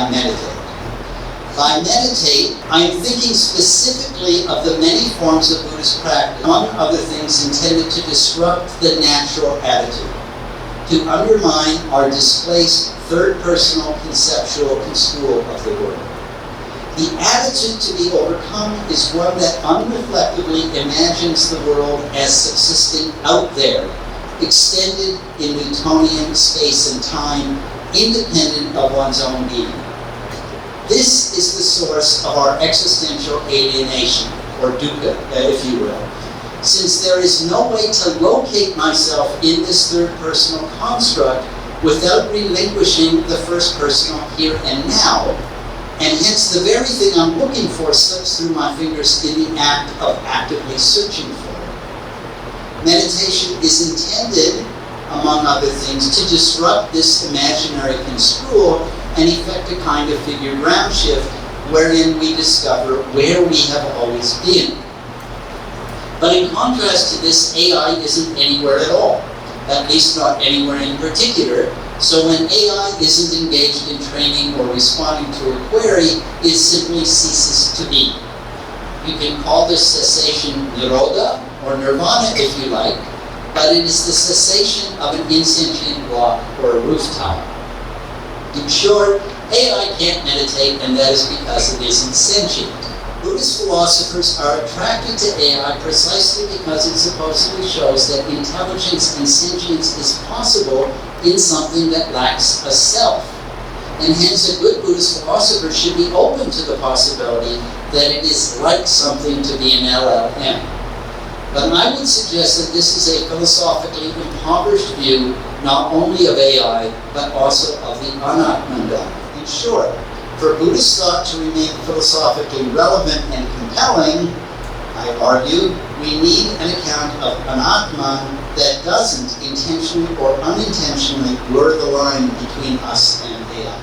I meditate. By meditate, I am thinking specifically of the many forms of Buddhist practice, among other things intended to disrupt the natural attitude, to undermine our displaced third-personal conceptual construal of the world. The attitude to be overcome is one that unreflectively imagines the world as subsisting out there, extended in Newtonian space and time, independent of one's own being. This is the source of our existential alienation, or dukkha, if you will, since there is no way to locate myself in this third-personal construct without relinquishing the first-personal here and now, and hence the very thing I'm looking for slips through my fingers in the act of actively searching for it. Meditation is intended, among other things, to disrupt this imaginary construal and effect a kind of figure ground shift wherein we discover where we have always been. But in contrast to this, AI isn't anywhere at all, at least not anywhere in particular. So when AI isn't engaged in training or responding to a query, it simply ceases to be. You can call this cessation nirodha or nirvana if you like, but it is the cessation of an insentient block or a roof tile. In short, AI can't meditate, and that is because it isn't sentient. Buddhist philosophers are attracted to AI precisely because it supposedly shows that intelligence and sentience is possible in something that lacks a self. And hence a good Buddhist philosopher should be open to the possibility that it is like something to be an LLM. But I would suggest that this is a philosophically impoverished view not only of AI, but also of the Anātman. In short, for Buddhist thought to remain philosophically relevant and compelling, I argue, we need an account of Anātman that doesn't intentionally or unintentionally blur the line between us and AI.